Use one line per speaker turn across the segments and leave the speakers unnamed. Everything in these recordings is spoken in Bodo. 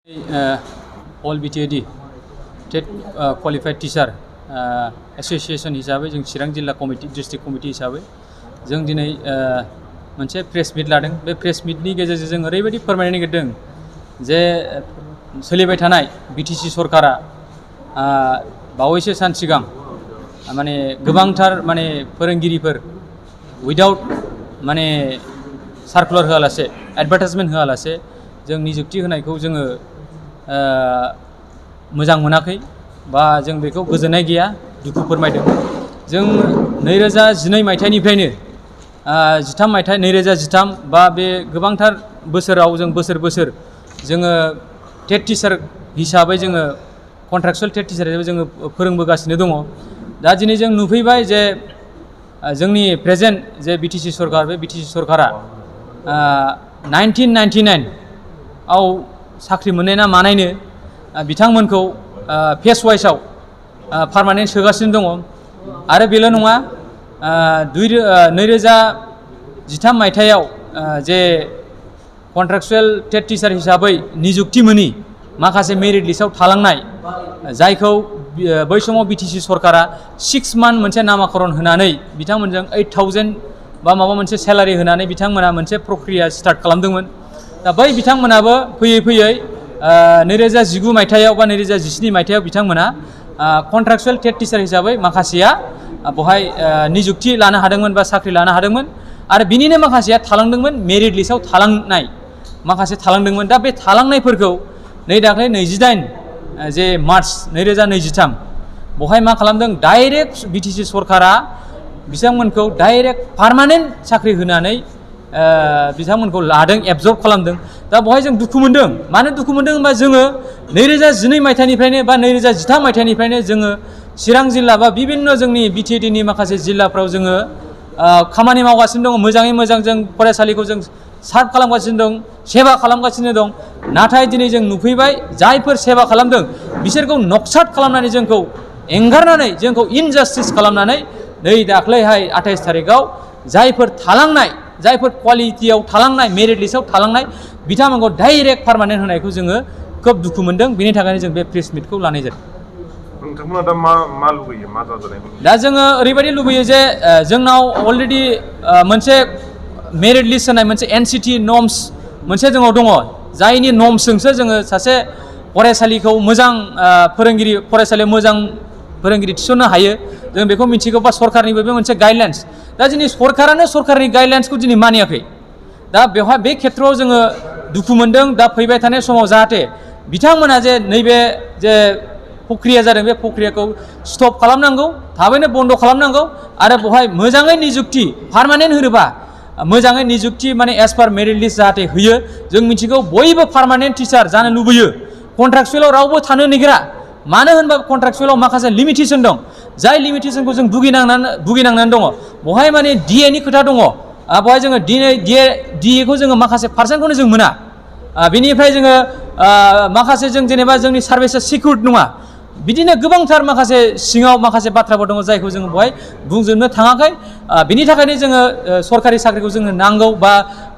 All BTAD State Qualified Teacher Association हिसाबै जों चिरां जिल्ला कमिटि डिस्ट्रिक्ट कमिटि हिसाबै जों दिनै मोनसे प्रेस मिट लादों। बे प्रेस मिटनि गेजेरजों जों ओरैबायदि फोरमायनो नागिरदों जे सोलिबाय थानाय बिटिसि सरकारा बावैसो सान सिगां माने गोबांथार माने फोरोंगिरिफोर उइदाउट माने सार्कुलार होआलासे एडभार्टाइजमेन्ट होआलासे जों निजुक्ति होनायखौ जोङो मोजां मोनाखै बा जों बेखौ गोजोननाय गैया, दुखु फोरमायदों। जों 2012 मायथाइनिफ्रायनो 13 मायथाइ 2013 बा बे गोबांथार बोसोराव जों बोसोर जोङो टेट टिचार हिसाबै जोङो कन्ट्राक्चुअल टेट टिचार हिसाबै जोङो फोरोंबोगासिनो दङ। दा दिनै जों नुफैबाय जे जोंनि प्रेजेन्ट जे बिटिसि सरकार, बे बिटिसि सरकारा 1999 आव साख्रि मोननाय ना मानायनो बिथांमोनखौ फेस वाइसआव पार्मानेन्ट सोगासिनो दङ। आरो बेल' नङा, 2013 मायथाइयाव जे कन्ट्राक्चुअल टेट टिचार हिसाबै निजुक्ति मोनि माखासे मेरिट लिस्टआव थालांनाय, जायखौ बै समाव बिटिसि सरकारा 6 मान्थ मोनसे नामाकरन होनानै बिथांमोनजों 8000 बा माबा मोनसे सेलारि होनानै बिथांमोना मोनसे प्रक्रिया स्टार्ट खालामदोंमोन। दा बै बिथांमोनाबो फैयै 2019 मायथाइयाव बा 2017 मायथाइयाव बिथांमोना कन्ट्राक्चुअल टेट टिचार हिसाबै माखासेया बहाय निजुक्ति लानो हादोंमोन बा साख्रि लानो हादोंमोन। आरो बिनिनो माखासेया थालांदोंमोन, मेरिट लिस्टआव थालांनाय माखासे थालांदोंमोन। दा बे थालांनायफोरखौ नै दाख्लै 28 जे मार्च 2023 बहाय मा खालामदों, डाइरेक्ट बिटिसि सरकारा बिथांमोनखौ डाइरेक्ट पार्मानेन्ट साख्रि होनानै बिथांमोनखौ लादों, एबजर्ब खालामदों। दा बहाय जों दुखु मोनदों। मानो दुखु मोनदों होनबा जोङो 2012 मायथाइनिफ्रायनो बा 2013 मायथाइनिफ्रायनो जोङो चिरां जिल्ला बा बिभिन्न जोंनि बिटिएडिनि माखासे जिल्लाफ्राव जोङो खामानि मावगासिनो दङ। मोजाङै मोजां जों फरायसालिखौ जों सार्भ खालामगासिनो दं, सेवा खालामगासिनो दं। नाथाय दिनै जों नुफैबाय, जायफोर सेवा खालामदों बिसोरखौ नक्साट खालामनानै जोंखौ एंगारनानै जोंखौ इनजास्टिस खालामनानै नै दाख्लैहाय 28 थारिखआव जायफोर थालांनाय, जायफोर क्वालिटियाव थालांनाय, मेरिट लिस्टआव थालांनाय बिथांमोनखौ डाइरेक्ट पार्मानेन्ट होनायखौ जोङो खोब दुखु मोनदों। बेनि थाखायनो जों बे प्रेस मिटखौ लानाय जादों।
नोंथांमोना दा मा लुबैयो, मा जाजानाय?
दा जोङो ओरैबायदि लुबैयो जे जोंनाव अलरेडि मोनसे मेरिट लिस्ट होनाय मोनसे एनसिटि नर्म्स मोनसे जोंनाव दङ, जायनि नर्म्सजोंसो जोङो सासे फरायसालिखौ मोजां फरायसालियाव मोजां फोरोंगिरि थिसननो हायो, जों बेखौ मिथिगौ। बा सरकारनिबो बे मोनसे गाइडलाइन्स। दा दिनै सरकारानो सरकारनि गाइडलाइन्सखौ दिनै मानियाखै। दा बेवहाय बे खेथ्रआव जोङो दुखु मोनदों। दा फैबाय थानाय समाव जाहाथे बिथांमोना जे नैबे जे प्रक्रिया जादों, बे प्रक्रियाखौ स्टप खालामनांगौ, थाबैनो बन्द खालामनांगौ। आरो बेवहाय मोजाङै निजुक्ति पार्मानेन्ट होनोबा मोजाङै निजुक्ति माने एज पार मेरिट लिस्ट जाहाथे होयो। जों मिथिगौ बयबो पार्मानेन्ट टिचार जानो लुबैयो, कन्ट्राक्चुएलाव रावबो थानो नागिरा। मानो होनबा कन्ट्राक्चुएलाव माखासे लिमिटेसन दं, जाय लिमिटेसनखौ जों भुगिनांनानै दङ। बहाय माने डिएनि खोथा दङ। बहाय जोङो डिएखौ जोङो माखासे पार्सेन्टखौनो जों मोना। बेनिफ्राय जोङो माखासे जों जेनेबा जोंनि सार्भिसा सिकिउर्ड नङा। बिदिनो गोबांथार माखासे सिङाव माखासे बाथ्राफोर दङ जायखौ जोङो बहाय बुंजोबनो थाङाखै। बिनि थाखायनो जोङो सरकारि साख्रिखौ जोंनो नांगौ बा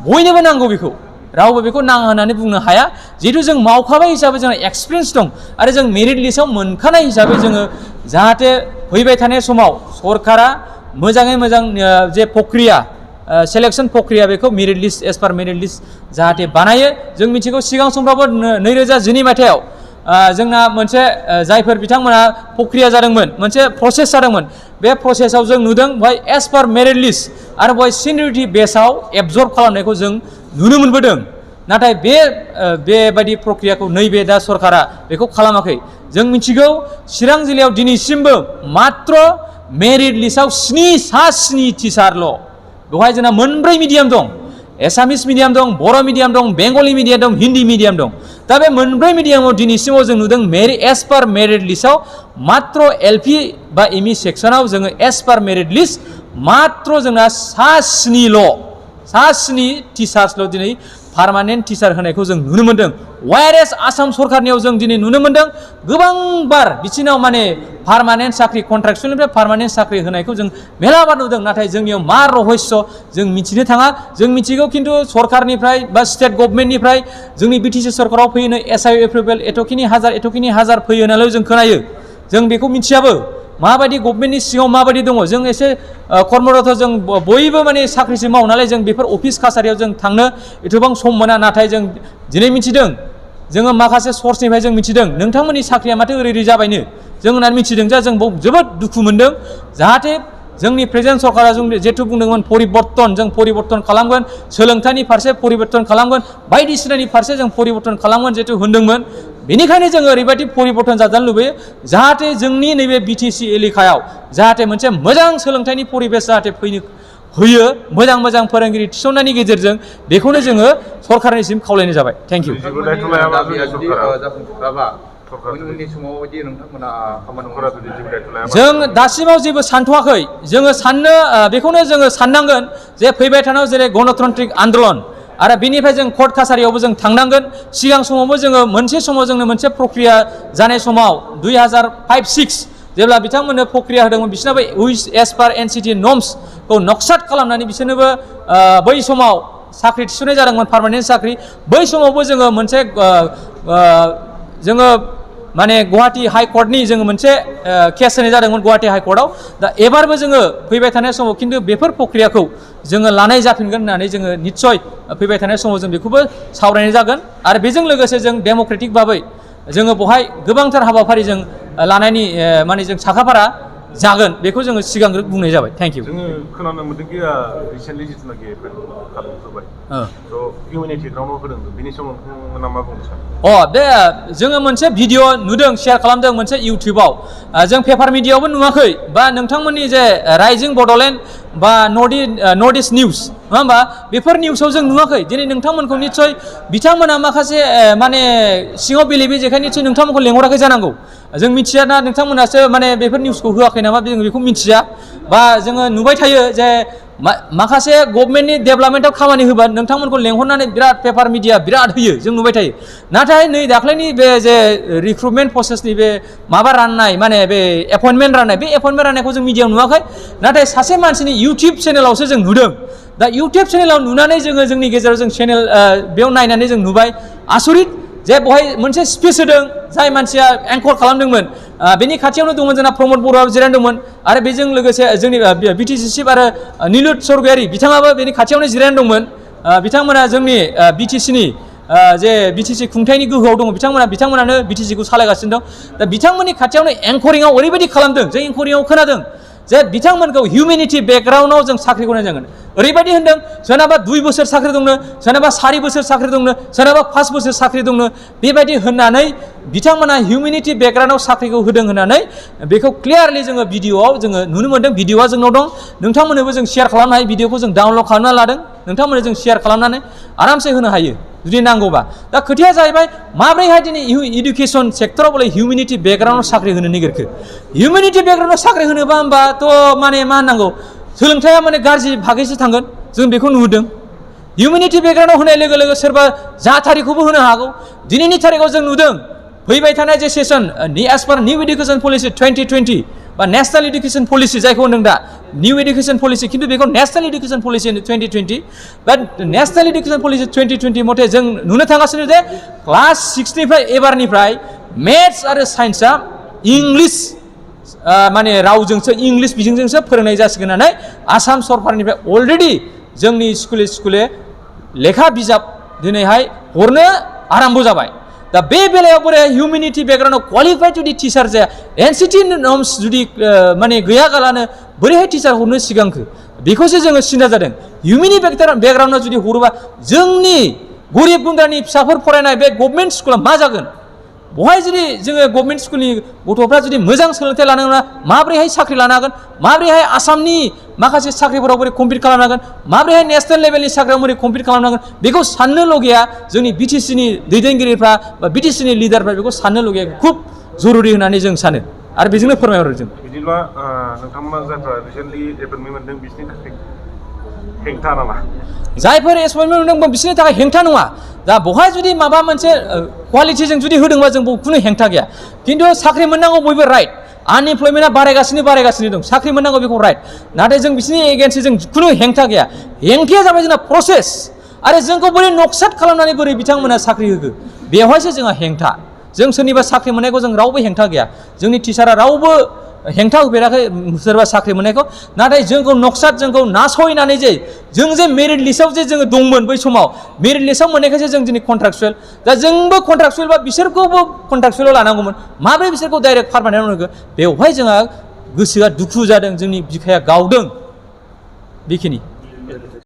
बयनोबो नांगौ, बेखौ रावबो बेखौ नाङा होननानै बुंनो हाया। जिहेतु जों मावखाबाय हिसाबै जोंहा एक्सपिरियेन्स दं आरो जों मेरिट लिस्टआव मोनखानाय हिसाबै जोङो जाहाथे फैबाय थानाय समाव सरकारा मोजाङै मोजां जे प्रक्रिया सेलेक्सन प्रक्रिया बेखौ मेरिट लिस्ट एज पार मेरिट लिस्ट जाहाथे बानायो। जों मिथिगौ सिगां समफ्रावबो 2012 मायथाइयाव जोंना मोनसे जायफोर बिथांमोना प्रक्रिया जादोंमोन, मोनसे प्रसेस जादोंमोन। बे प्रसेसआव जों नुदों बेवहाय एज पार मेरिट लिस्ट आरो बेवहाय सिनियरिटि बेसआव एबजर्ब खालामनायखौ जों नुनो मोनबोदों। नाथाय बेबायदि प्रक्रियाखौ नैबे दा सरकारा बेखौ खालामाखै। जों मिथिगौ चिरां जिल्लायाव दिनैसिमबो मात्र मेरिट लिस्टआव 7 टिचारल'। बेवहाय जोंना मोनब्रै मिडियाम दं, एसामिस मिडियाम दं, बर' मिडियाम दं, बेंगलि मिडियाम दं, हिन्दी मिडियाम दं। दा बे मोनब्रै मिडियामाव दिनैसिमाव जों नुदों एज पार मेरिट लिस्टआव मात्र एलपि बा एमइ सेक्सनाव जोङो एज पार मेरिट लिस्ट मात्र जोंना 7 टिचार्सल' दिनै पार्मानेन्ट टिचार होनायखौ जों नुनो मोन्दों वायरेस आसाम सरकारनियाव जों दिनै नुनो मोन्दों गोबांबार बिसिनाव माने पार्मानेन्ट साख्रि कन्ट्राक्टसुवेलनिफ्राय पार्मानेन्ट साख्रि होनायखौ जों मेलाबार नुदों नाथाय जोंनियाव मा रहस्य जों मिथिनो थाङा जों मिथिगौ खिन्थु सरकारनिफ्राय बा स्टेट गभर्नमेन्टनिफ्राय जोंनि बिटिसि सरकाराव फैनो एसआइ एप्रुभेल एथ'खिनि हाजार फैयो होननानै जों खोनायो जों बेखौ मिथियाबो माबायदि गभर्नमेन्टनि सिङाव माबायदि दङ जों एसे कर्मरत जों बयबो माने साख्रिसो मावो नालाय जों बेफोर अफिस कासारियाव जों थांनो एथबां सम मोना नाथाय जों दिनै मिथिदों जोङो माखासे सर्सनिफ्राय जों मिथिदों नोंथांमोननि साख्रिया माथो ओरै जाबायनो जों होननानै मिथिदों जों जोबोद दुखु मोनदों जाहाथे जोंनि प्रेजेन्ट सरकारा जों जेथु बुंदोंमोन परिबर्तन जों परिबर्तन खालामगोन सोलोंथाइनि फारसे परिबर्तन खालामगोन बायदिसिनानि फारसे जों परिबर्तन खालामगोन जेथु होनदोंमोन बेनिखायनो जों ओरैबायदि परिबर्तन जाजानो लुबैयो जाहाथे जोंनि नैबे बिटिसि एलेकायाव जाहाथे मोनसे मोजां सोलोंथाइनि परिबेस जाहाथे फैनो होयो मोजां फोरोंगिरि थिसननायनि गेजेरजों बेखौनो जोङो सरकारनिसिम खावलायनाय जाबाय थेंक इउ जों दासिमाव जेबो सानथ'वाखै जोङो साननो बेखौनो जोङो साननांगोन जे फैबाय थानायाव जेरै गणतन्त्रिक आन्दलन आरो बेनिफ्राय जों कर्ट कासारियावबो जों थांनांगोन सिगां समावबो जोङो मोनसे समाव जोंनो मोनसे प्रक्रिया जानाय समाव 2005-06 जेब्ला बिथांमोननो प्रक्रिया होदोंमोन बिसोरनाबो एस पार एनसिटि नर्म्सखौ नक्साद खालामनानै बिसोरनोबो बै समाव साख्रि थिसननाय जादोंमोन पार्मानेन्ट साख्रि बै समावबो जोङो मोनसे जोङो माने गुवाहाटी हाइकर्टनि जोङो मोनसे केस होनाय जादोंमोन गुवाहाटी हाइकर्टआव दा एबारबो जोङो फैबाय थानाय समाव खिन्थु बेफोर प्रक्रियाखौ जोङो लानाय जाफिनगोन होननानै जोङो निस्सय फैबाय थानाय समाव जों बेखौबो सावरायनाय जागोन आरो बेजों लोगोसे जों डेम'क्रेटिक भाबै जोङो बेवहाय गोबांथार हाबाफारि जों लानायनि माने जों साखाफारा जागोन बेखौ जोङो सिगांग्रो बुंनाय जाबाय थेंक इउ
जोङो खोनानो मोन्दोंखि रिसेन्टलि जिथुनाखि खालामबाय इउनिटि ग्राउन्डआव होदों बेनि समाव नोंथांमोना मा बुंनो सानो
बे जोङो मोनसे भिडिअ नुदों शेयार खालामदों मोनसे इउटिउबाव जों पेपार मिडियायावबो नुवाखै बा नोंथांमोननि जे राइजिं बड'लेण्ड बा नर्थ इस्ट निउस नङा होमबा बेफोर निउसाव जों नुवाखै दिनै नोंथांमोनखौ निस्सय बिथांमोना माखासे माने सिङाव बेले बेजेखाय निस्सय नोंथांमोनखौ लेंहराखै जानांगौ जों मिथिया ना नोंथांमोनासो माने बेफोर निउसखौ होआखै नामा जों बेखौ मिथिया बा जोङो नुबाय थायो जे माखासे गभर्नमेन्टनि डेभेलपमेन्टआव खामानि होबा नोंथांमोनखौ लेंहरनानै बिराद पेपार मिडिया बिराद होयो जों नुबाय थायो नाथाय नै दाख्लैनि बे जे रिक्रुटमेन्ट प्रसेसनि बे माबा राननाय माने बे एपइन्टमेन्ट राननायखौ जों मिडियायाव नुवाखै नाथाय सासे मानसिनि इउटिउब चेनेलावसो जों नुदों दा इउटिउब चेनेलाव नुनानै जोङो जोंनि गेजेराव जों चेनेल बेयाव नायनानै जों नुबाय आसरित जे बेवहाय मोनसे स्पिच होदों जाय मानसिया एंकर खालामदोंमोन बेनि खाथियावनो दंमोन जोंना प्रमद बर'आ जिरायना दंमोन आरो बेजों लोगोसे जोंनि बिटिसि चिफ आरो निलुत सरगयारि बिथाङाबो बेनि खाथियावनो जिरायना दंमोन बिथांमोना जोंनि बिटिसिनि जे बिटिसि खुंथायनि गोहोआव दङ बिथांमोनानो बिटिसिखौ सालायगासिनो दं दा बिथांमोननि खाथियावनो एंकरिंआव ओरैबायदि खालामदों जों एंकरिंआव खोनादों जे बिथांमोनखौ हिउमेनिटि बेकग्राउन्डआव जों साख्रिखौ होनाय जागोन ओरैबायदि होनदों सोरनाबा 2 बोसोर साख्रि दंनो सोरनाबा 4 बोसोर साख्रि दंनो सोरनाबा 5 बोसोर साख्रि दंनो बेबायदि होननानै बिथांमोना हिउमेनिटि बेकग्राउन्डआव साख्रिखौ होदों होननानै बेखौ क्लियारलि जोङो भिडिअआव जोङो नुनो मोन्दों भिडिअआ जोंनाव दं नोंथांमोननोबो जों शेयार खालामनो हायो भिडिअखौ जों डाउनलड खालामना लादों नोंथांमोननो जों शेयार खालामनानै आरामसे होनो हायो जुदि नांगौबा दा खोथाया जाहैबाय माब्रैहाय दिनै इडुकेसन सेक्टराव बोले हिउमेनिटि बेकग्राउन्डआव साख्रि होनो नागिरखो हिउमेनिटि बेकग्राउन्डआव साख्रि होनोबा होमबाथ' माने मा होननांगौ सोलोंथाइया माने गाज्रि भागैसो थांगोन जों बेखौ नुहुरदों हिउमेनिटि बेकग्राउन्डआव होनाय लोगो लोगो सोरबा जाथारिखौबो होनो हागौ दिनैनि थारिखआव जों नुदों फैबाय थानाय जे सेसन एज पार निउ इडुकेसन पलिसि 2020 बा नेशनेल इडुकेसन पलिसि जायखौ होनदों दा निउ इडुकेसन पलिसि खिन्थु बेखौ नेशनेल इडुकेसन पलिसि 2020 बा नेशनेल इडुकेसन पलिसि 2020 मथे जों नुनो थांगासिनो जे क्लास 6निफ्राय एबारनिफ्राय मेथ्स आरो साइन्सआ इंलिश माने रावजोंसो इंलिश बिजोंजोंसो फोरोंनाय जासिगोन होननानै आसाम सरकारनिफ्राय अलरेडि जोंनि स्कुले लेखा बिजाब दिनैहाय हरनो आराम्भ जाबाय दा बे बेलायाव बोरै हिउमेनिटि बेकग्राउन्डआव क्वालिफाइड जुदि टिचार जाया एनसिटि नर्म्स जुदि माने गैयागालानो बोरैहाय टिचार हरनो सिगांखो बेखौसो जोङो सिन्था जादों हिउमेनिटि बेकग्राउन्डआव जुदि हरोबा जोंनि गरिब गुन्द्रानि फिसाफोर फरायनाय बे गभर्नमेन्ट स्कुला मा जागोन बहाय जुदि जोङो गभर्नमेन्ट स्कुलनि गथ'फ्रा जुदि मोजां सोलोंथाइ लानांगौना माबोरैहाय साख्रि लानो हागोन माबोरैहाय आसामनि माखासे साख्रिफोराव बोरै कम्पिट खालामनो हागोन माबोरैहाय नेशनेल लेभेलनि साख्रियाव बोरै कम्पिट खालामनांगोन बेखौ साननो लगैया जोंनि बिटिसिनि दैदेनगिरिफ्रा बा बिटिसिनि लिडारफ्रा बेखौ साननो लगैया खुब जरुरि होननानै जों सानो आरो बेजोंनो फोरमायहरो जों
बिदिब्ला नोंथांमोना जायफ्रा रिसेन्टलि एपइन्टमेन्ट मोनदों बिसोरनि थाखाय हेंथा नामा
जायफोर एपइन्टमेन्ट मोनदों बिसोरनि थाखाय हेंथा नङा दा बहाय जुदि माबा मोनसे क्वालिटिजों जुदि होदोंबा जों खुनु हेंथा गैया खिन्थु साख्रि मोननांगौ बयबो राइट आनएमप्लयमेन्टआ बारायगासिनो दं साख्रि मोननांगौ बेखौ राइट नाथाय जों बिसोरनि एगेन्स्टै जों खुनु हेंथा गैया हेंथाया जाबाय जोंना प्रसेस आरो जोंखौ बोरै नक्साद खालामनानै बोरै बिथांमोना साख्रि होगो बेवहायसो जोंहा हेंथा जों सोरनिबा साख्रि मोननायखौ जों रावबो हेंथा गैया जोंनि टिचारा रावबो हेंथा होफेराखै सोरबा साख्रि मोननायखौ नाथाय जोंखौ नक्साद जोंखौ नासयनानै जे जों जे मेरिट लिस्टआव जे जोङो दंमोन बै समाव मेरिट लिस्टआव मोननायखायसो जों दिनै कन्ट्राक्चुएल दा जोंबो कन्ट्राक्चुएल बा बिसोरखौबो कन्ट्राक्चुएलाव लानांगौमोन माबोरै बिसोरखौ डाइरेक्ट पारमानेन्ट होगो बेवहाय जोंहा गोसोआ दुखु जादों जोंनि बिखाया गावदों बेखिनि